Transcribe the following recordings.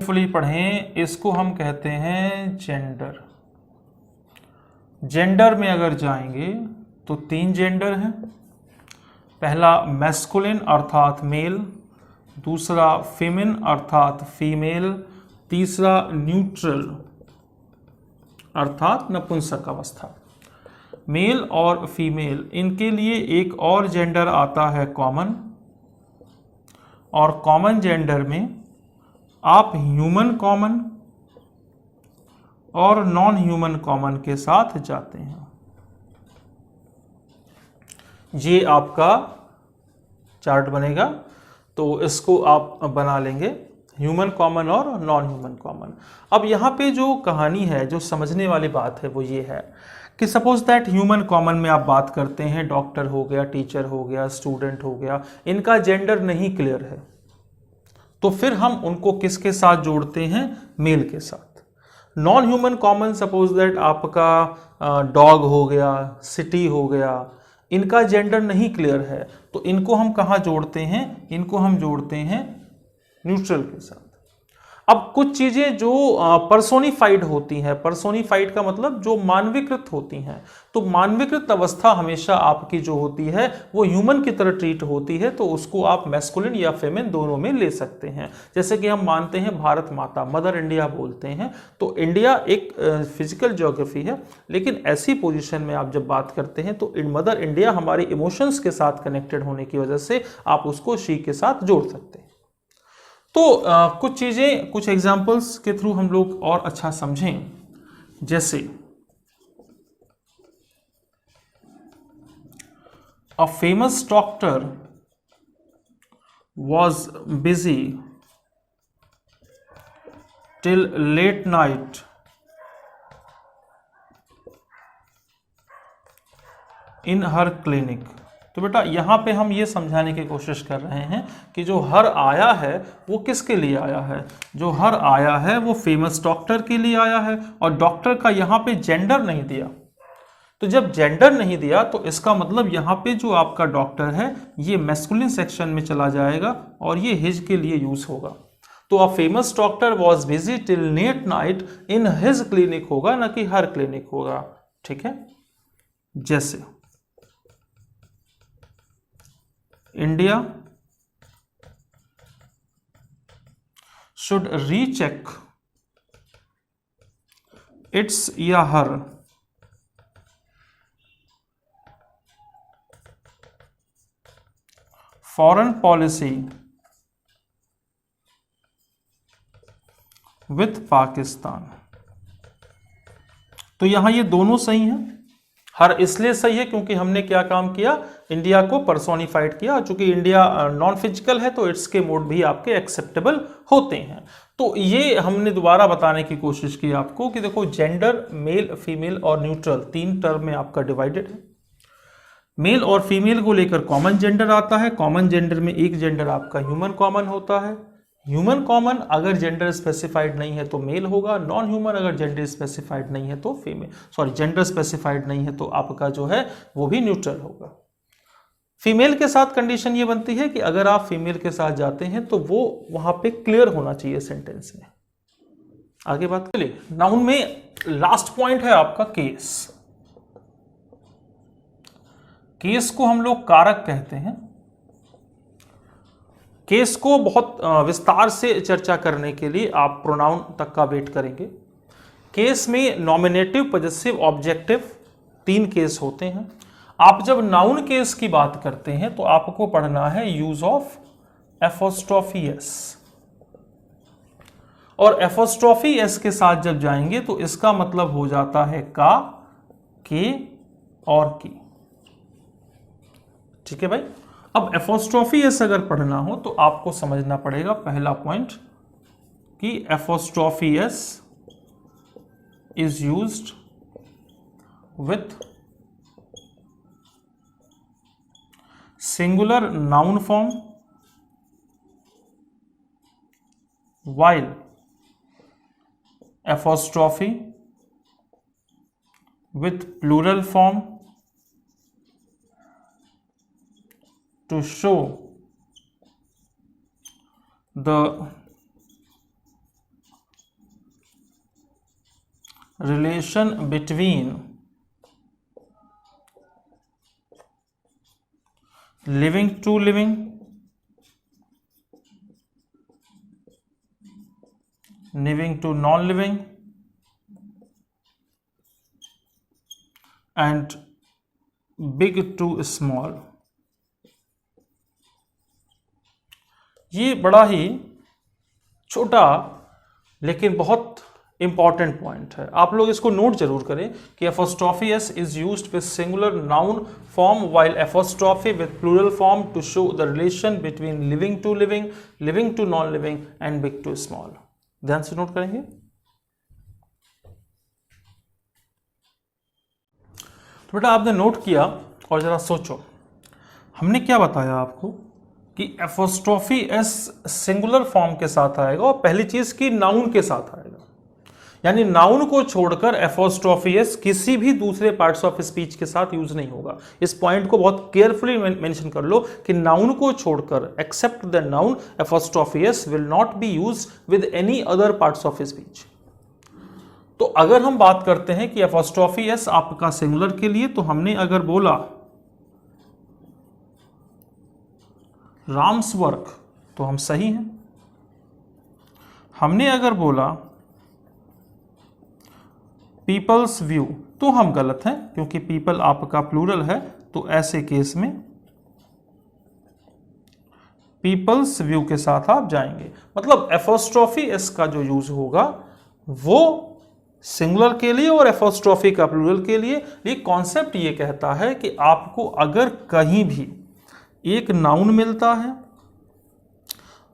Fully पढ़ें, इसको हम कहते हैं जेंडर। जेंडर में अगर जाएंगे तो 3 जेंडर हैं। पहला मैस्कुलिन अर्थात मेल, दूसरा फेमिन अर्थात फीमेल, तीसरा न्यूट्रल अर्थात नपुंसक अवस्था। मेल और फीमेल, इनके लिए एक और जेंडर आता है कॉमन, और कॉमन जेंडर में आप ह्यूमन कॉमन और नॉन ह्यूमन कॉमन के साथ जाते हैं। ये आपका चार्ट बनेगा, तो इसको आप बना लेंगे, ह्यूमन कॉमन और नॉन ह्यूमन कॉमन। अब यहाँ पे जो कहानी है, जो समझने वाली बात है वो ये है कि सपोज दैट ह्यूमन कॉमन में आप बात करते हैं, डॉक्टर हो गया, टीचर हो गया, स्टूडेंट हो गया, इनका जेंडर नहीं क्लियर है, तो फिर हम उनको किसके साथ जोड़ते हैं? मेल के साथ। Non human common, suppose that आपका डॉग हो गया, सिटी हो गया, इनका जेंडर नहीं क्लियर है, तो इनको हम कहाँ जोड़ते हैं? इनको हम जोड़ते हैं न्यूट्रल के साथ। अब कुछ चीजें जो पर्सोनिफाइड होती हैं, पर्सोनिफाइड का मतलब जो मानवीकृत होती हैं, तो मानवीकृत अवस्था हमेशा आपकी जो होती है वो ह्यूमन की तरह ट्रीट होती है, तो उसको आप मैस्कुलिन या फेमिन दोनों में ले सकते हैं। जैसे कि हम मानते हैं भारत माता, मदर इंडिया बोलते हैं, तो इंडिया एक फिजिकल ज्योग्राफी है, लेकिन ऐसी पोजीशन में आप जब बात करते हैं तो मदर इंडिया हमारे इमोशंस के साथ कनेक्टेड होने की वजह से आप उसको शी के साथ जोड़ सकते हैं। तो कुछ चीजें, कुछ एग्जाम्पल्स के थ्रू हम लोग और अच्छा समझें। जैसे a famous doctor was busy till late night in her clinic. तो बेटा यहाँ पे हम ये समझाने की कोशिश कर रहे हैं कि जो हर आया है वो किसके लिए आया है? जो हर आया है वो फेमस डॉक्टर के लिए आया है, और डॉक्टर का यहाँ पे जेंडर नहीं दिया। तो जब जेंडर नहीं दिया तो इसका मतलब यहाँ पे जो आपका डॉक्टर है ये मैस्कुलिन सेक्शन में चला जाएगा और ये हिज के लिए यूज होगा। तो a famous doctor was busy till late night in his clinic होगा, ना कि हर क्लिनिक होगा। ठीक है। जैसे इंडिया should recheck its या हर फॉरेन पॉलिसी विथ पाकिस्तान। तो यहां ये दोनों सही हैं। हर इसलिए सही है क्योंकि हमने क्या काम किया? इंडिया को पर्सोनिफाइड किया। चूंकि इंडिया नॉन फिजिकल है तो इट्स के मोड भी आपके एक्सेप्टेबल होते हैं। तो ये हमने दोबारा बताने की कोशिश की आपको कि देखो जेंडर मेल, फीमेल और न्यूट्रल 3 टर्म में आपका डिवाइडेड है। मेल और फीमेल को लेकर कॉमन जेंडर आता है। कॉमन जेंडर में एक जेंडर आपका ह्यूमन कॉमन होता है। ह्यूमन कॉमन अगर जेंडर स्पेसिफाइड नहीं है तो मेल होगा। नॉन ह्यूमन अगर जेंडर स्पेसिफाइड नहीं है तो फीमेल, सॉरी जेंडर स्पेसिफाइड नहीं है तो आपका जो है वो भी न्यूट्रल होगा। फीमेल के साथ कंडीशन ये बनती है कि अगर आप फीमेल के साथ जाते हैं तो वो वहां पे क्लियर होना चाहिए सेंटेंस में। आगे बात करिए। नाउन में लास्ट पॉइंट है आपका केस। केस को हम लोग कारक कहते हैं। केस को बहुत विस्तार से चर्चा करने के लिए आप प्रोनाउन तक का वेट करेंगे। केस में नॉमिनेटिव, पजेसिव, ऑब्जेक्टिव 3 केस होते हैं। आप जब नाउन केस की बात करते हैं तो आपको पढ़ना है यूज ऑफ एपोस्ट्रोफी एस, और एपोस्ट्रोफी एस के साथ जब जाएंगे तो इसका मतलब हो जाता है का, के और की। ठीक है भाई। अब एपोस्ट्रोफी एस अगर पढ़ना हो तो आपको समझना पड़ेगा पहला पॉइंट कि apostrophe S is used with singular noun form while apostrophe with plural form to show the relation between living to living, living to non-living, and big to small। ये बड़ा ही छोटा लेकिन बहुत इंपॉर्टेंट पॉइंट है, आप लोग इसको नोट जरूर करें कि apostrophe S is used with singular noun form while apostrophe with plural form to show the relation between living to living, living to non living and big to small. ध्यान से note करेंगे। तो बेटा आपने note किया और जरा सोचो, हमने क्या बताया आपको कि एपोस्ट्रॉफी एस सिंगुलर फॉर्म के साथ आएगा और पहली चीज की नाउन के साथ आएगा, यानी नाउन को छोड़कर एपोस्ट्रॉफी एस किसी भी दूसरे पार्ट्स ऑफ स्पीच के साथ यूज नहीं होगा। इस पॉइंट को बहुत केयरफुली मेंशन कर लो कि नाउन को छोड़कर except the noun apostrophe S will not be use with any other parts of speech. तो अगर हम बात करते हैं कि एपोस्ट्रॉफी एस आपका सिंगुलर के लिए, तो हमने अगर बोला राम्स वर्क तो हम सही हैं, हमने अगर बोला पीपल्स व्यू तो हम गलत हैं, क्योंकि पीपल आपका प्लूरल है, तो ऐसे केस में पीपल्स व्यू के साथ आप जाएंगे। मतलब एपोस्ट्रॉफी एस का जो यूज होगा वो सिंगुलर के लिए और एपोस्ट्रॉफी का प्लूरल के लिए। ये कॉन्सेप्ट ये कहता है कि आपको अगर कहीं भी एक नाउन मिलता है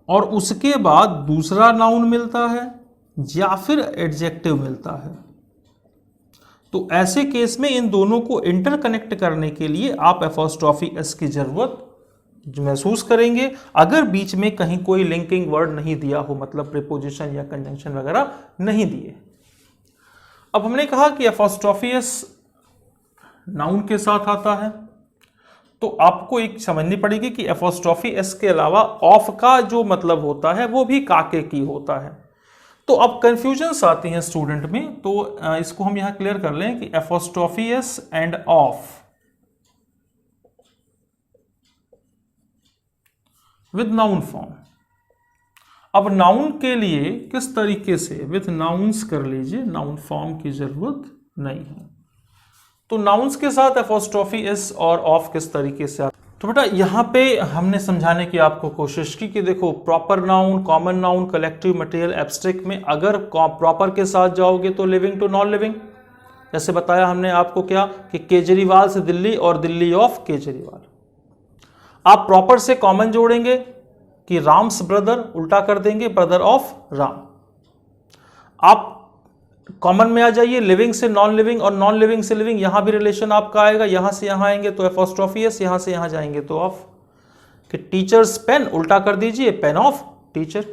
और उसके बाद दूसरा नाउन मिलता है या फिर एडजेक्टिव मिलता है, तो ऐसे केस में इन दोनों को इंटरकनेक्ट करने के लिए आप एपोस्ट्रॉफी एस की जरूरत महसूस करेंगे, अगर बीच में कहीं कोई लिंकिंग वर्ड नहीं दिया हो, मतलब प्रीपोजिशन या कंजंक्शन वगैरह नहीं दिए। अब हमने कहा कि एपोस्ट्रॉफी एस नाउन के साथ आता है, तो आपको एक समझनी पड़ेगी कि एपोस्ट्रॉफी एस के अलावा ऑफ का जो मतलब होता है वो भी काके की होता है। तो अब कंफ्यूजन्स आती हैं स्टूडेंट में, तो इसको हम यहां क्लियर कर लें कि apostrophe S end of with noun form. अब नाउन के लिए किस तरीके से विद नाउन्स कर लीजिए, नाउन फॉर्म की जरूरत नहीं है। तो नाउन्स के साथ एपोस्ट्रॉफी एस और ऑफ किस तरीके से। तो बेटा यहाँ पे हमने समझाने की आपको कोशिश की कि देखो proper noun, common noun, collective, material, abstract में अगर प्रॉपर के साथ जाओगे तो लिविंग टू नॉन लिविंग। जैसे बताया हमने आपको क्या कि केजरीवाल से दिल्ली और दिल्ली ऑफ केजरीवाल। आप प्रॉपर से कॉमन जोड़ेंगे कि राम्स ब्रदर, उल्टा कर देंगे ब्रदर ऑफ राम। आप कॉमन में आ जाइए, लिविंग से नॉन लिविंग और नॉन लिविंग से लिविंग, यहां भी रिलेशन आपका आएगा, यहां से यहां आएंगे तो एपोस्ट्रॉफी एस, यहां से यहां जाएंगे तो ऑफ। कि टीचर्स पेन, उल्टा कर दीजिए पेन ऑफ टीचर।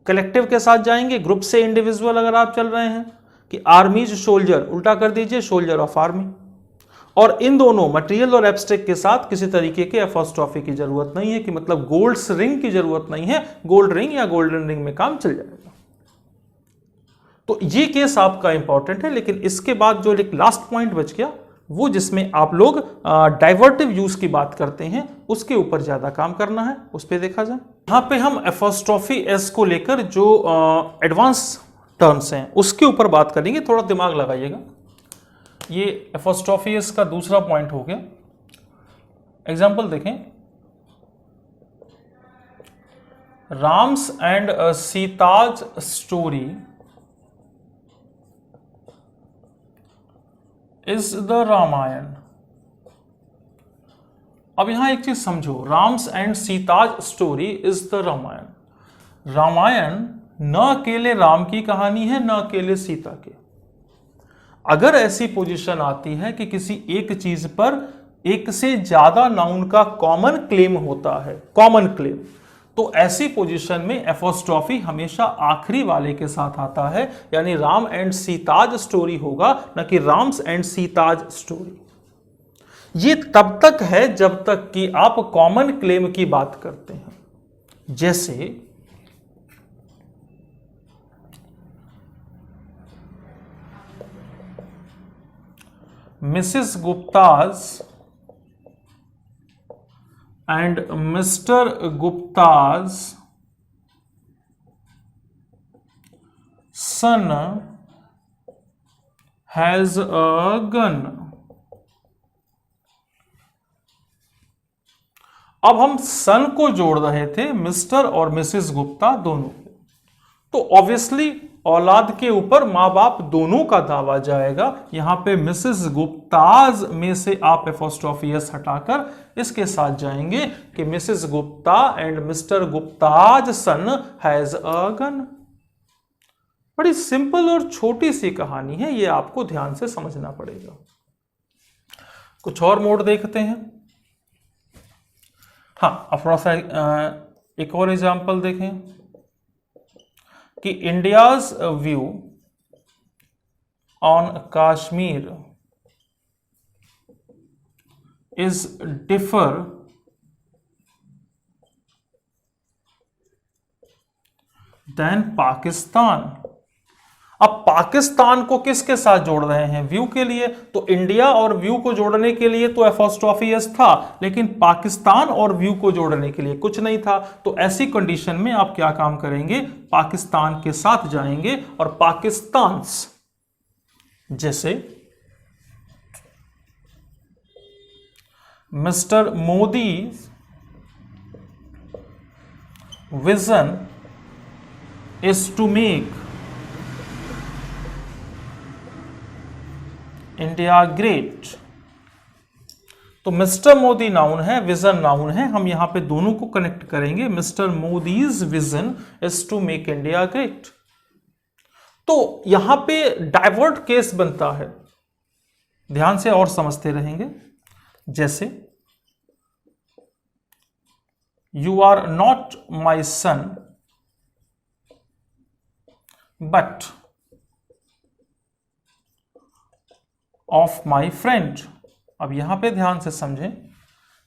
कलेक्टिव के साथ जाएंगे, ग्रुप से इंडिविजुअल अगर आप चल रहे हैं कि आर्मीज सोल्जर, उल्टा कर दीजिए सोल्जर ऑफ आर्मी। और इन दोनों मटेरियल और एब्स्ट्रैक्ट के साथ किसी तरीके के एपोस्ट्रॉफी की जरूरत नहीं है, कि मतलब गोल्ड्स रिंग की जरूरत नहीं है, गोल्ड रिंग या गोल्डन रिंग में काम चल जाएगा। तो ये केस आपका इंपॉर्टेंट है। लेकिन इसके बाद जो एक लास्ट पॉइंट बच गया, वो जिसमें आप लोग डाइवर्टिव यूज की बात करते हैं, उसके ऊपर ज्यादा काम करना है, उस पर देखा जाए। यहां पे हम एपोस्ट्रॉफी एस को लेकर जो एडवांस टर्म्स हैं उसके ऊपर बात करेंगे, थोड़ा दिमाग लगाइएगा। ये एपोस्ट्रॉफी एस का दूसरा पॉइंट हो गया। एग्जाम्पल देखें, Ram's and Sita's story is the Ramayan. अब यहां एक चीज समझो, Ram's and Sita's story is the Ramayan. Ramayan न अकेले राम की कहानी है, न अकेले सीता की। अगर ऐसी पोजीशन आती है कि किसी एक चीज पर एक से ज्यादा नाउन का कॉमन क्लेम होता है, कॉमन क्लेम, तो ऐसी पोजीशन में एपोस्ट्रॉफी हमेशा आखिरी वाले के साथ आता है, यानी राम एंड सीताज स्टोरी होगा, न कि राम्स एंड सीताज स्टोरी। ये तब तक है जब तक कि आप कॉमन क्लेम की बात करते हैं। जैसे Mrs Gupta's and Mr. Gupta's son has a gun. अब हम सन को जोड़ रहे थे मिस्टर और मिसेस गुप्ता दोनों के, तो ऑब्वियसली औलाद के ऊपर माँ बाप दोनों का दावा जाएगा। यहां पे मिसेस गुप्ताज में से आप एपोस्ट्रोफी एस हटाकर इसके साथ जाएंगे कि Mrs Gupta and Mr Gupta's son has a gun. बड़ी सिंपल और छोटी सी कहानी है, ये आपको ध्यान से समझना पड़ेगा। कुछ और मोड देखते हैं। हाँ, अब थोड़ा सा एक और एग्जाम्पल देखें कि India's view on Kashmir is differ than Pakistan. अब पाकिस्तान को किसके साथ जोड़ रहे हैं? व्यू के लिए। तो इंडिया और व्यू को जोड़ने के लिए तो एपोस्ट्रोफी एस था, लेकिन पाकिस्तान और व्यू को जोड़ने के लिए कुछ नहीं था। तो ऐसी कंडीशन में आप क्या काम करेंगे? पाकिस्तान के साथ जाएंगे और पाकिस्तान्स, जैसे Mr Modi vision is to make India great. तो मिस्टर मोदी नाउन है, विजन नाउन है, हम यहां पे दोनों को कनेक्ट करेंगे। Mr Modi's vision is to make India great. तो यहां पे डाइवर्ट केस बनता है, ध्यान से और समझते रहेंगे। जैसे you are not my son but of my friend. अब यहां पे ध्यान से समझें,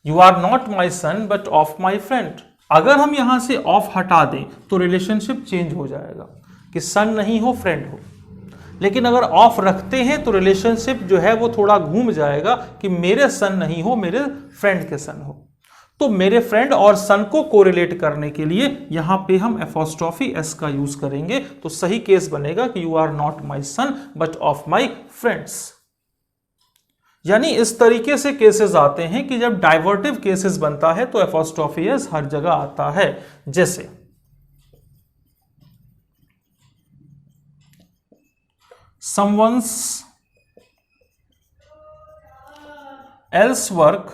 you are not my son but of my friend. अगर हम यहां से ऑफ हटा दें तो रिलेशनशिप चेंज हो जाएगा कि सन नहीं हो, फ्रेंड हो। लेकिन अगर ऑफ रखते हैं तो रिलेशनशिप जो है वो थोड़ा घूम जाएगा कि मेरे सन नहीं हो, मेरे फ्रेंड के सन हो। तो मेरे फ्रेंड और सन को कोरिलेट करने के लिए यहां पे हम एपोस्ट्रोफी एस का यूज करेंगे। तो सही केस बनेगा कि you are not my son but of my friends. यानी इस तरीके से केसेस आते हैं कि जब डाइवर्टिव केसेस बनता है तो एपोस्ट्रोफी एस हर जगह आता है। जैसे someone's else work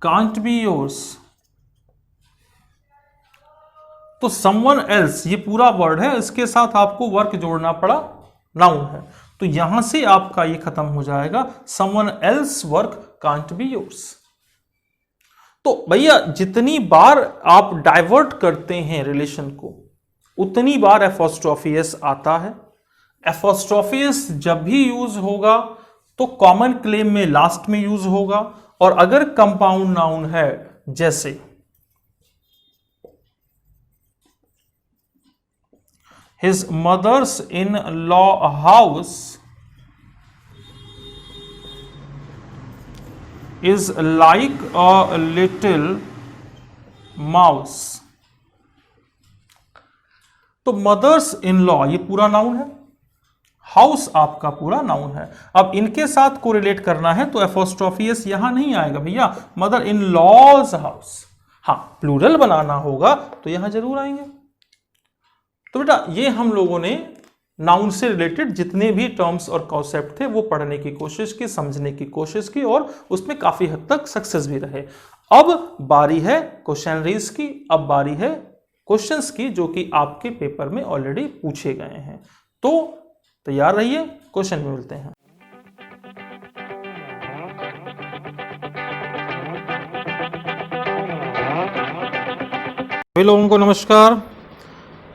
can't be yours। तो someone else ये पूरा वर्ड है, इसके साथ आपको वर्क जोड़ना पड़ा, नाउन है, तो यहां से आपका ये खत्म हो जाएगा। someone else work can't be yours। तो भैया जितनी बार आप डाइवर्ट करते हैं रिलेशन को उतनी बार एपोस्ट्रोफी एस आता है। एपोस्ट्रोफी एस जब भी यूज होगा तो कॉमन क्लेम में लास्ट में यूज होगा, और अगर कंपाउंड नाउन है जैसे his mother's in-law house is like a little mouse। तो मदर्स इन लॉ ये पूरा नाउन है, हाउस आपका पूरा नाउन है। अब इनके साथ कोरिलेट करना है तो एपोस्ट्रोफी एस यहां नहीं आएगा भैया, मदर इन लॉज हाउस। हाँ, प्लूरल बनाना होगा तो यहां जरूर आएंगे। तो बेटा ये हम लोगों ने नाउन से रिलेटेड जितने भी टर्म्स और कॉन्सेप्ट थे वो पढ़ने की कोशिश की, समझने की कोशिश की, और उसमें काफी हद तक सक्सेस भी रहे। अब बारी है क्वेश्चनरीज की, अब बारी है क्वेश्चंस की जो कि आपके पेपर में ऑलरेडी पूछे गए हैं। तो तैयार रहिए, क्वेश्चन में मिलते हैं। सभी लोगों को नमस्कार।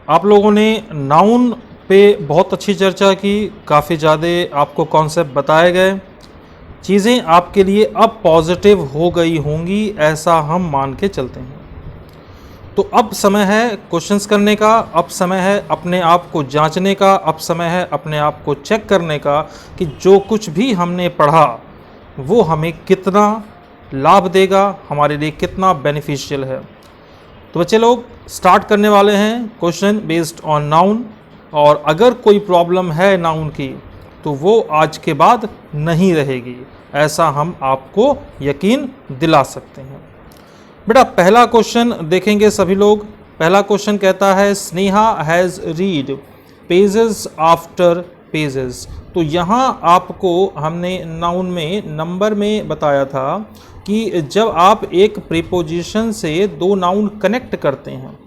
आप लोगों ने नाउन पे बहुत अच्छी चर्चा की, काफ़ी ज़्यादा आपको कॉन्सेप्ट बताए गए, चीज़ें आपके लिए अब पॉजिटिव हो गई होंगी ऐसा हम मान के चलते हैं। तो अब समय है क्वेश्चंस करने का, अब समय है अपने आप को जांचने का, अब समय है अपने आप को चेक करने का कि जो कुछ भी हमने पढ़ा वो हमें कितना लाभ देगा, हमारे लिए कितना बेनिफिशियल है। तो बच्चे लोग स्टार्ट करने वाले हैं क्वेश्चन बेस्ड ऑन नाउन, और अगर कोई प्रॉब्लम है नाउन की तो वो आज के बाद नहीं रहेगी, ऐसा हम आपको यकीन दिला सकते हैं। बेटा पहला क्वेश्चन देखेंगे सभी लोग। पहला क्वेश्चन कहता है Sneha has read pages after pages. तो यहाँ आपको हमने नाउन में नंबर में बताया था कि जब आप एक प्रीपोजिशन से दो नाउन कनेक्ट करते हैं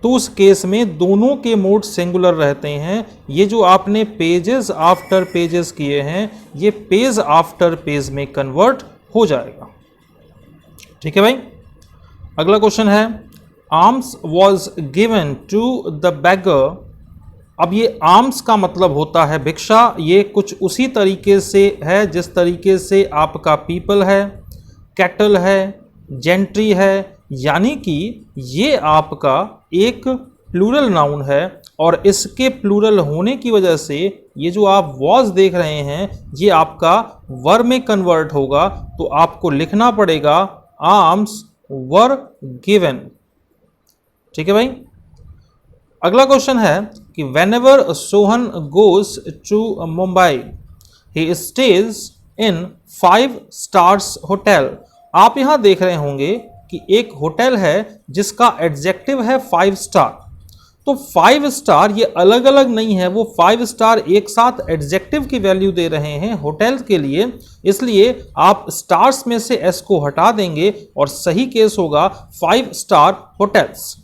तो उस केस में दोनों के मोड सिंगुलर रहते हैं। ये जो आपने पेजेस आफ्टर पेजेस किए हैं ये पेज आफ्टर पेज में कन्वर्ट हो जाएगा। ठीक है भाई। अगला क्वेश्चन है arms was given to the beggar. अब ये आर्म्स का मतलब होता है भिक्षा। ये कुछ उसी तरीके से है जिस तरीके से आपका पीपल है, कैटल है, जेंट्री है, यानी कि ये आपका एक प्लूरल नाउन है और इसके प्लूरल होने की वजह से ये जो आप वॉज देख रहे हैं ये आपका वर में कन्वर्ट होगा। तो आपको लिखना पड़ेगा आर्म्स वर गिवन। ठीक है भाई। अगला क्वेश्चन है कि whenever Sohan goes to Mumbai he stays in 5 stars hotel. आप यहां देख रहे होंगे कि एक होटल है जिसका एडजेक्टिव है 5 स्टार। तो 5 स्टार ये अलग अलग नहीं है, वो 5 स्टार एक साथ एडजेक्टिव की वैल्यू दे रहे हैं होटल के लिए, इसलिए आप स्टार्स में से एस को हटा देंगे और सही केस होगा 5 स्टार होटल्स।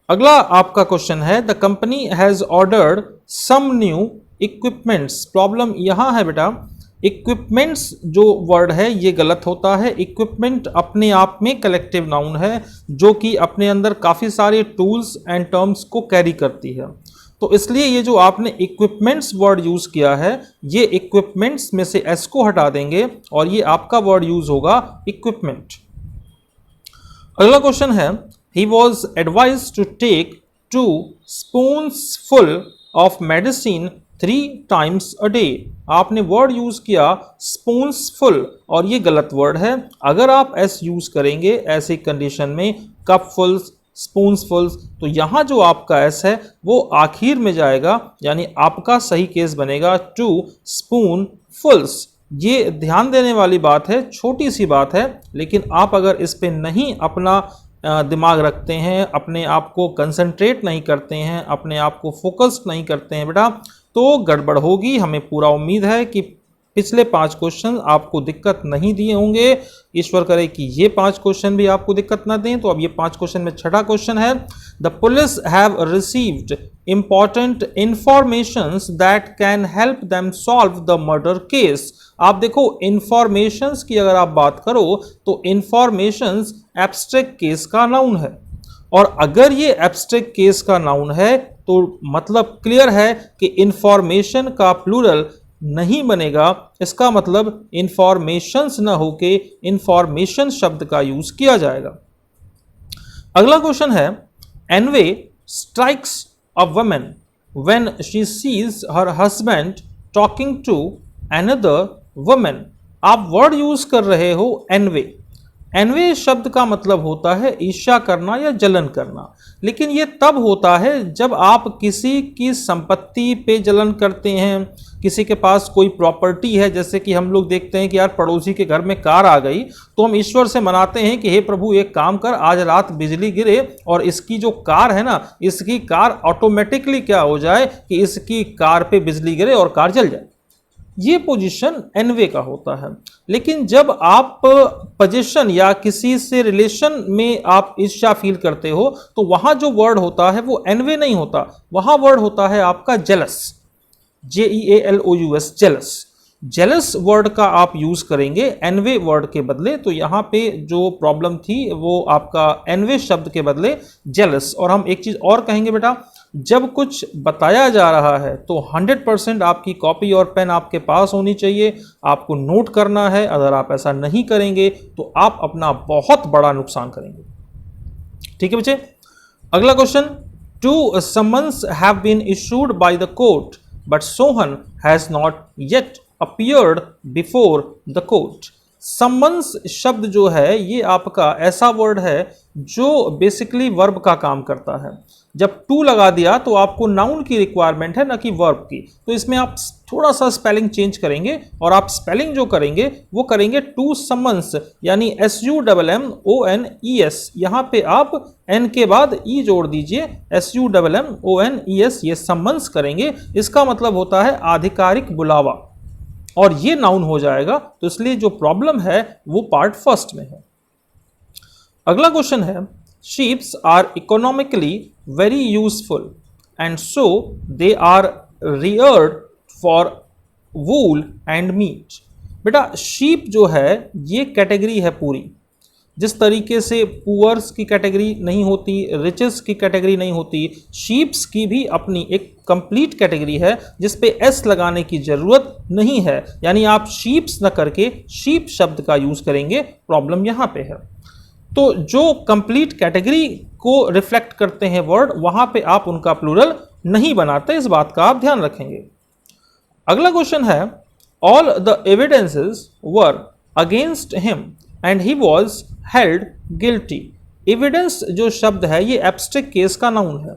अगला आपका क्वेश्चन है the company has ordered some new equipments. Problem यहां है बेटा इक्विपमेंट्स जो वर्ड है ये गलत होता है। इक्विपमेंट अपने आप में कलेक्टिव नाउन है जो कि अपने अंदर काफ़ी सारे टूल्स एंड टर्म्स को कैरी करती है। तो इसलिए ये जो आपने इक्विपमेंट्स वर्ड यूज़ किया है ये इक्विपमेंट्स में से एस को हटा देंगे और ये आपका वर्ड यूज़ होगा इक्विपमेंट। अगला क्वेश्चन है he was advise to take 2 spoonsful of medicine 3 times a day। आपने वर्ड यूज किया स्पून्सफुल और ये गलत वर्ड है। अगर आप एस यूज करेंगे ऐसी कंडीशन में कपफुल्स, स्पून्सफुल्स, तो यहाँ जो आपका एस है वो आखिर में जाएगा, यानी आपका सही केस बनेगा 2 स्पूनफुल्स। ये ध्यान देने वाली बात है, छोटी सी बात है, लेकिन आप अगर इस पे नहीं अपना दिमाग रखते हैं, अपने आप को कंसंट्रेट नहीं करते हैं, अपने आप को फोकस नहीं करते हैं बेटा तो गड़बड़ होगी। हमें पूरा उम्मीद है कि पिछले 5 क्वेश्चन आपको दिक्कत नहीं दिए होंगे। ईश्वर करे कि ये 5 क्वेश्चन भी आपको दिक्कत ना दें। तो अब ये 5 क्वेश्चन में छठा क्वेश्चन है the police have received important informations that can help them solve the murder case. आप देखो इंफॉर्मेशंस की अगर आप बात करो तो इंफॉर्मेशंस एब्स्ट्रैक्ट केस का नाउन है, और अगर ये एब्स्ट्रैक्ट केस का नाउन है तो मतलब क्लियर है कि इंफॉर्मेशन का प्लूरल नहीं बनेगा। इसका मतलब इंफॉर्मेशंस ना होके इंफॉर्मेशन शब्द का यूज किया जाएगा। अगला क्वेश्चन है anyway strikes a woman when she sees her husband talking to another woman. आप वर्ड यूज कर रहे हो एनवे। एनवे शब्द का मतलब होता है ईर्ष्या करना या जलन करना, लेकिन ये तब होता है जब आप किसी की संपत्ति पे जलन करते हैं, किसी के पास कोई प्रॉपर्टी है। जैसे कि हम लोग देखते हैं कि यार पड़ोसी के घर में कार आ गई तो हम ईश्वर से मनाते हैं कि हे प्रभु एक काम कर, आज रात बिजली गिरे और इसकी जो कार है ना, इसकी कार ऑटोमेटिकली क्या हो जाए कि इसकी कार पे बिजली गिरे और कार जल जाए। ये पोजीशन एनवे का होता है। लेकिन जब आप पोजीशन या किसी से रिलेशन में आप ईर्ष्या फील करते हो तो वहां जो वर्ड होता है वो एनवे नहीं होता, वहां वर्ड होता है आपका jealous, JEALOUS, jealous. Jealous word का आप यूज करेंगे एनवे वर्ड के बदले। तो यहाँ पे जो प्रॉब्लम थी वो आपका एनवे शब्द के बदले जेलस। और हम एक चीज और कहेंगे बेटा, जब कुछ बताया जा रहा है तो 100% आपकी कॉपी और पेन आपके पास होनी चाहिए, आपको नोट करना है। अगर आप ऐसा नहीं करेंगे तो आप अपना बहुत बड़ा नुकसान करेंगे। ठीक है बच्चे। अगला question, 2 summons have been issued by the court but Sohan has not yet appeared before the court। Summons शब्द जो है ये आपका ऐसा वर्ड है जो बेसिकली वर्ब का काम करता है। जब टू लगा दिया तो आपको नाउन की रिक्वायरमेंट है ना कि वर्ब की, तो इसमें आप थोड़ा सा स्पेलिंग चेंज करेंगे और आप स्पेलिंग जो करेंगे वो करेंगे टू सम्मन्स, यानी SUMMONES। यहाँ पे आप N के बाद E जोड़ दीजिए, SUMMONES, ये सम्मन्स करेंगे। इसका मतलब होता है आधिकारिक बुलावा, और ये नाउन हो जाएगा, तो इसलिए जो प्रॉब्लम है वो पार्ट फर्स्ट में है। अगला क्वेश्चन है, sheeps are economically very useful and so they are reared for wool and meat. बेटा शीप जो है ये कैटेगरी है पूरी, जिस तरीके से पुअर्स की कैटेगरी नहीं होती, रिचेस की कैटेगरी नहीं होती, शीप्स की भी अपनी एक कंप्लीट कैटेगरी है जिस पे एस लगाने की जरूरत नहीं है, यानी आप शीप्स न करके शीप शब्द का यूज करेंगे। प्रॉब्लम यहां पे है। तो जो कंप्लीट कैटेगरी को रिफ्लेक्ट करते हैं वर्ड, वहां पे आप उनका प्लूरल नहीं बनाते, इस बात का आप ध्यान रखेंगे। अगला क्वेश्चन है, all the evidences were against him and he was held guilty. Evidence जो शब्द है ये एब्स्ट्रैक्ट केस का नाउन है।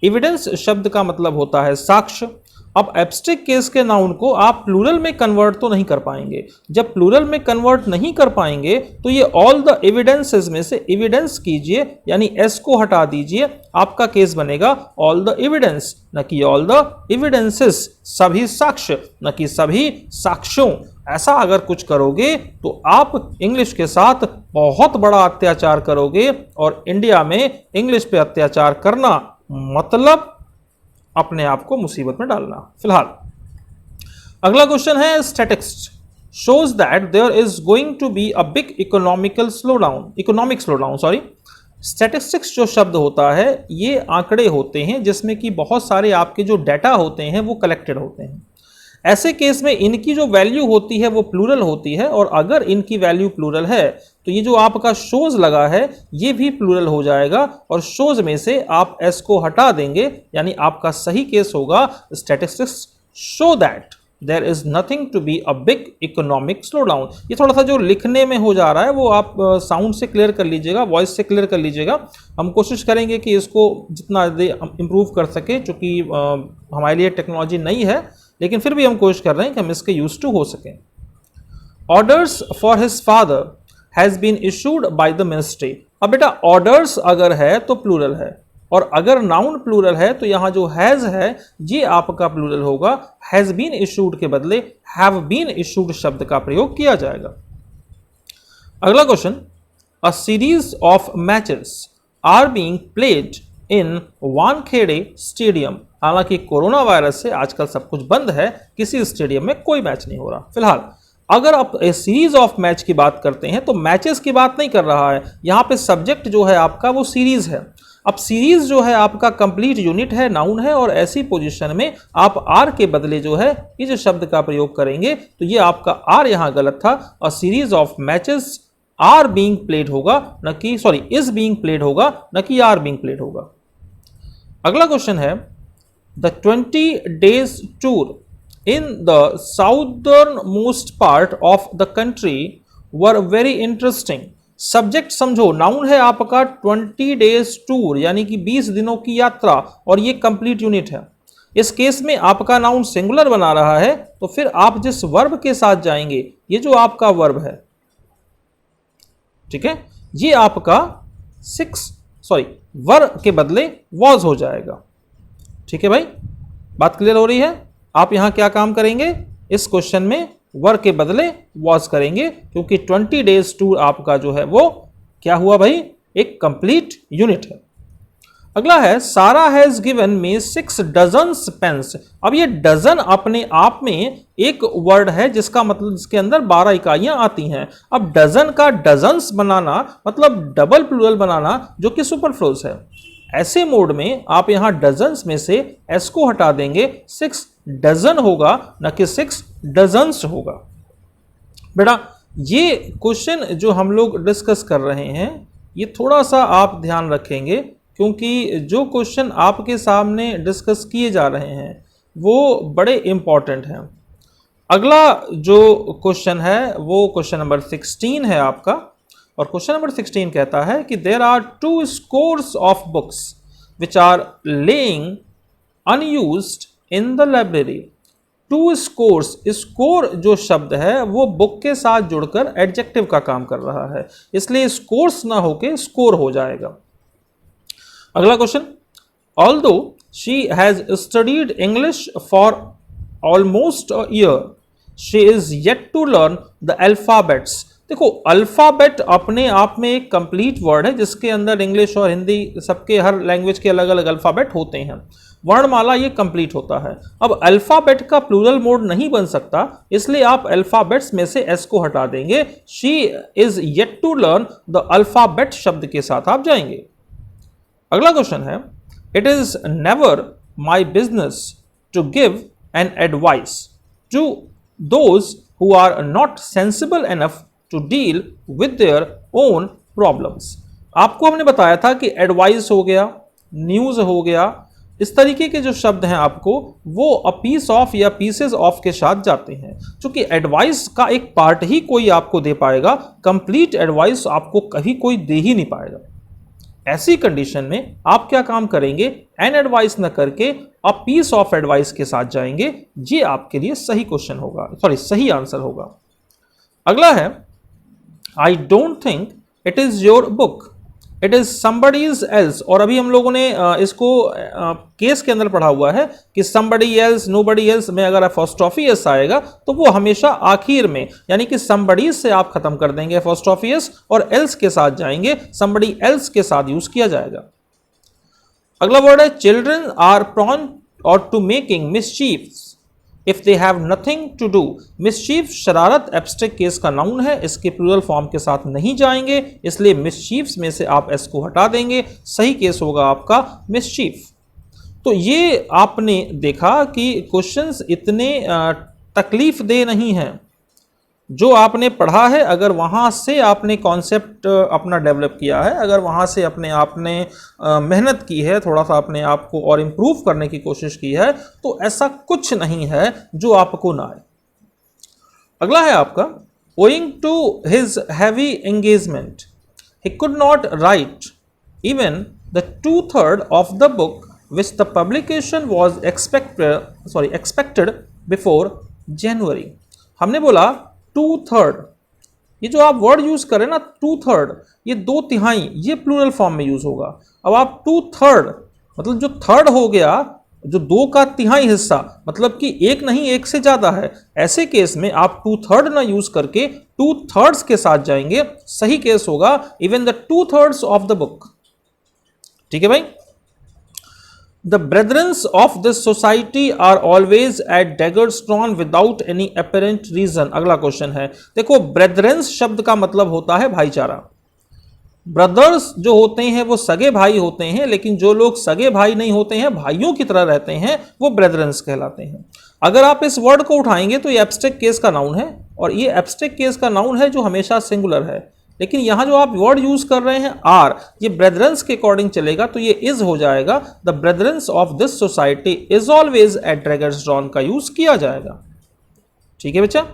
एविडेंस शब्द का मतलब होता है साक्ष्य। अब एब्स्ट्रैक्ट केस के नाउन को आप प्लूरल में कन्वर्ट तो नहीं कर पाएंगे। जब प्लूरल में कन्वर्ट नहीं कर पाएंगे तो ये ऑल द एविडेंसेस में से एविडेंस कीजिए, यानी एस को हटा दीजिए, आपका केस बनेगा ऑल द एविडेंस, न कि ऑल द एविडेंसेस, सभी साक्ष्य न कि सभी साक्ष्यों। ऐसा अगर कुछ करोगे तो आप इंग्लिश के साथ बहुत बड़ा अत्याचार करोगे, और इंडिया में इंग्लिश पे अत्याचार करना मतलब अपने आप को मुसीबत में डालना। फिलहाल अगला क्वेश्चन है, statistics shows that there is going to be a big economic slowdown. Statistics जो शब्द होता है ये आंकड़े होते हैं जिसमें कि बहुत सारे आपके जो डाटा होते हैं वो कलेक्टेड होते हैं। ऐसे केस में इनकी जो वैल्यू होती है वो प्लूरल होती है, और अगर इनकी वैल्यू प्लूरल है तो ये जो आपका शोज लगा है ये भी प्लूरल हो जाएगा, और शोज में से आप एस को हटा देंगे, यानी आपका सही केस होगा statistics show that there is nothing to be a big economic slowdown. ये थोड़ा सा जो लिखने में हो जा रहा है वो आप साउंड से क्लियर कर लीजिएगा, वॉइस से क्लियर कर लीजिएगा। हम कोशिश करेंगे कि इसको जितना इम्प्रूव कर सके, चूँकि हमारे लिए टेक्नोलॉजी नई है, लेकिन फिर भी हम कोशिश कर रहे हैं कि हम इसके यूज टू हो सकें। Orders for his father has been issued by the ministry. अब बेटा ऑर्डर्स अगर है तो प्लूरल है, और अगर नाउन प्लूरल है तो यहां जो हैज है ये आपका प्लूरल होगा। हैज बीन इशूड के बदले हैव बीन इशूड शब्द का प्रयोग किया जाएगा। अगला question, a series of matches are being played in Wankhede stadium. हालांकि कोरोना वायरस से आजकल सब कुछ बंद है, किसी स्टेडियम में कोई मैच नहीं हो रहा। फिलहाल अगर आप सीरीज ऑफ मैच की बात करते हैं तो मैचेस की बात नहीं कर रहा है, यहाँ पे सब्जेक्ट जो है आपका वो सीरीज है। अब सीरीज जो है आपका कंप्लीट यूनिट है, नाउन है, और ऐसी पोजीशन में आप आर के बदले जो है इस शब्द का प्रयोग करेंगे, तो ये आपका आर यहाँ गलत था। और series of matches are being played होगा, न कि इज बीइंग प्लेड होगा, न कि आर बीइंग प्लेड होगा। अगला क्वेश्चन है, the 20 days tour in the southernmost part of the country were very interesting। Subject समझो, नाउन है आपका 20 days tour, यानी कि 20 दिनों की यात्रा, और ये कंप्लीट यूनिट है। इस केस में आपका नाउन सिंगुलर बना रहा है, तो फिर आप जिस वर्ब के साथ जाएंगे, ये जो आपका वर्ब है, ठीक है, ये आपका वर के बदले वॉज हो जाएगा। ठीक है भाई, बात क्लियर हो रही है। आप यहां क्या काम करेंगे, इस क्वेश्चन में वर के बदले वॉज करेंगे, क्योंकि 20 days टूर आपका जो है वो क्या हुआ भाई, एक कंप्लीट यूनिट है। अगला है, Sara has given me 6 dozens pens. अब ये डजन अपने आप में एक वर्ड है जिसका मतलब जिसके अंदर 12 इकाइयां आती हैं। अब डजन का डजन्स बनाना मतलब डबल प्लूरल बनाना, जो कि सुपरफ्लूस है। ऐसे मोड में आप यहां डजन्स में से एस को हटा देंगे, 6 डजन होगा, न कि 6 डजन्स होगा। बेटा ये क्वेश्चन जो हम लोग डिस्कस कर रहे हैं ये थोड़ा सा आप ध्यान रखेंगे, क्योंकि जो क्वेश्चन आपके सामने डिस्कस किए जा रहे हैं वो बड़े इंपॉर्टेंट हैं। अगला जो क्वेश्चन है वो क्वेश्चन नंबर 16 है आपका, और क्वेश्चन नंबर 16 कहता है कि there are 2 scores of books which are laying unused in the library. 2 scores, score जो शब्द है वो बुक के साथ जुड़कर एडजेक्टिव का काम कर रहा है, इसलिए स्कोर्स ना होके स्कोर हो जाएगा। अगला question, although she has studied English for almost a year she is yet to learn the alphabets. देखो, अल्फाबेट अपने आप में एक कंप्लीट वर्ड है जिसके अंदर इंग्लिश और हिंदी सबके हर लैंग्वेज के अलग अलग अल्फाबेट होते हैं, वर्णमाला ये कंप्लीट होता है। अब अल्फाबेट का प्लूरल मोड नहीं बन सकता, इसलिए आप अल्फाबेट्स में से एस को हटा देंगे, she is yet to learn the alphabet शब्द के साथ आप जाएंगे। अगला क्वेश्चन है, it is never my business to give an advice to those who are not sensible enough to deal with their own problems. आपको हमने बताया था कि एडवाइस हो गया, न्यूज हो गया, इस तरीके के जो शब्द हैं आपको वो अ पीस ऑफ या पीसेस ऑफ के साथ जाते हैं। क्योंकि एडवाइस का एक पार्ट ही कोई आपको दे पाएगा, कंप्लीट एडवाइस आपको कभी कोई दे ही नहीं पाएगा। ऐसी कंडीशन में आप क्या काम करेंगे, एन एडवाइस न करके अ पीस ऑफ एडवाइस के साथ जाएंगे। ये आपके लिए सही क्वेश्चन होगा, सही आंसर होगा। अगला है, I don't think it is your book, it is somebody's else. और अभी हम लोगों ने इसको केस के अंदर पढ़ा हुआ है कि समबडी एल्स, नोबडी एल्स में अगर फर्स्टॉफी एस आएगा तो वो हमेशा आखिर में, यानी कि समबडीज से आप खत्म कर देंगे फर्स्टॉफी एस और एल्स के साथ जाएंगे, समबडी एल्स के साथ यूज किया जाएगा। अगला वर्ड है, children are prone or to making mischiefs if they have nothing to do. Mischief शरारत एब्स्ट्रैक्ट केस का नाउन है, इसके प्लूरल फॉर्म के साथ नहीं जाएंगे, इसलिए मिसचीफ्स में से आप एस को हटा देंगे, सही केस होगा आपका मिसचीफ। तो ये आपने देखा कि क्वेश्चंस इतने तकलीफ दे नहीं हैं। जो आपने पढ़ा है, अगर वहाँ से आपने कॉन्सेप्ट अपना डेवलप किया है, अगर वहाँ से अपने आपने मेहनत की है, थोड़ा सा अपने आप को और इम्प्रूव करने की कोशिश की है, तो ऐसा कुछ नहीं है जो आपको ना आए। अगला है आपका, owing to his heavy engagement he could not write even the 2/3 of the book which the publication was expected before January. हमने बोला 2/3, ये जो आप वर्ड यूज करें ना 2/3, ये 2/3, ये प्लूरल फॉर्म में यूज होगा। अब आप 2/3 मतलब जो थर्ड हो गया, जो 2 का तिहाई हिस्सा, मतलब कि एक नहीं एक से ज्यादा है, ऐसे केस में आप 2/3 ना यूज करके 2/3 के साथ जाएंगे, सही केस होगा even the 2/3 of the book. ठीक है भाई। The brethren of this society are always at daggers drawn without any apparent reason। अगला क्वेश्चन है, देखो brethren शब्द का मतलब होता है भाईचारा। ब्रदर्स जो होते हैं वो सगे भाई होते हैं, लेकिन जो लोग सगे भाई नहीं होते हैं, भाइयों की तरह रहते हैं, वो ब्रेदरन कहलाते हैं। अगर आप इस वर्ड को उठाएंगे तो ये एब्स्ट्रैक्ट केस का नाउन है, और ये एब्स्ट्रैक्ट केस का नाउन है जो हमेशा सिंगुलर है। लेकिन यहां जो आप वर्ड यूज कर रहे हैं आर, ये ब्रेदरन्स के अकॉर्डिंग चलेगा, तो ये इज हो जाएगा। The brethrens of this society is always at daggers drawn का यूज किया जाएगा। ठीक है बच्चा।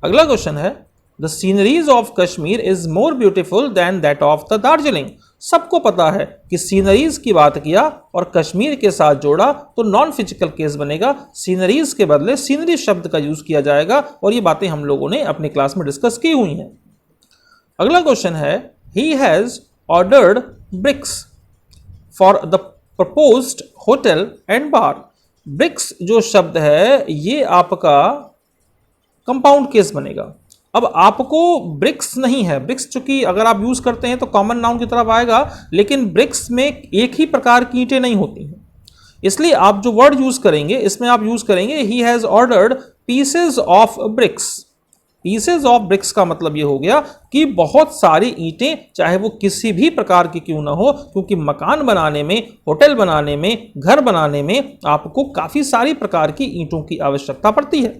अगला क्वेश्चन है, the sceneries of Kashmir is more beautiful than that of the Darjeeling. सबको पता है कि सीनरीज की बात किया और कश्मीर के साथ जोड़ा तो नॉन फिजिकल केस बनेगा, सीनरीज के बदले सीनरी शब्द का यूज किया जाएगा, और ये बातें हम लोगों ने अपनी क्लास में डिस्कस की हुई हैं। अगला क्वेश्चन है, he has ordered bricks for the proposed hotel and bar. Bricks जो शब्द है ये आपका कंपाउंड केस बनेगा। अब आपको ब्रिक्स नहीं है, ब्रिक्स चूंकि अगर आप यूज करते हैं तो कॉमन नाउन की तरफ आएगा, लेकिन ब्रिक्स में एक ही प्रकार की ईंटें नहीं होती हैं, इसलिए आप जो वर्ड यूज करेंगे इसमें आप यूज करेंगे ही has ordered pieces of BRICS. Pieces of BRICS का मतलब ये हो गया कि बहुत सारी ईंटें, चाहे वो किसी भी प्रकार की क्यों ना हो, क्योंकि मकान बनाने में, होटल बनाने में, घर बनाने में आपको काफी सारी प्रकार की ईंटों की आवश्यकता पड़ती है।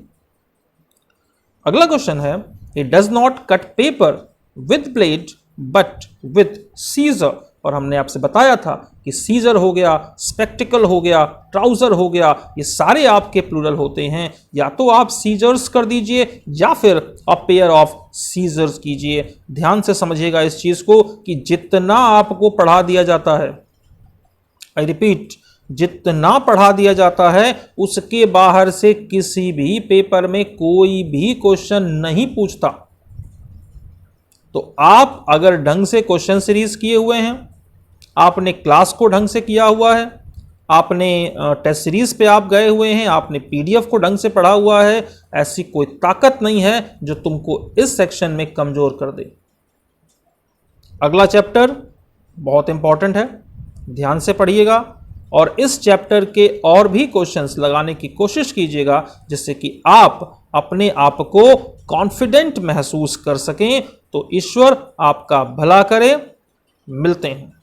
अगला क्वेश्चन है, he does not cut paper with blade but with scissor. और हमने आपसे बताया था कि सीजर हो गया, स्पेक्टिकल हो गया, ट्राउजर हो गया, ये सारे आपके प्लूरल होते हैं। या तो आप सीजर्स कर दीजिए या फिर अ पेयर ऑफ सीजर्स कीजिए। ध्यान से समझिएगा इस चीज को कि जितना आपको पढ़ा दिया जाता है, आई रिपीट, जितना पढ़ा दिया जाता है उसके बाहर से किसी भी पेपर में कोई भी क्वेश्चन नहीं पूछता। तो आप अगर ढंग से क्वेश्चन सीरीज किए हुए हैं, आपने क्लास को ढंग से किया हुआ है, आपने टेस्ट सीरीज पे आप गए हुए हैं, आपने पीडीएफ को ढंग से पढ़ा हुआ है, ऐसी कोई ताकत नहीं है जो तुमको इस सेक्शन में कमजोर कर दे। अगला चैप्टर बहुत इंपॉर्टेंट है, ध्यान से पढ़िएगा और इस चैप्टर के और भी क्वेश्चंस लगाने की कोशिश कीजिएगा जिससे कि आप अपने आप को कॉन्फिडेंट महसूस कर सकें। तो ईश्वर आपका भला करे। मिलते हैं।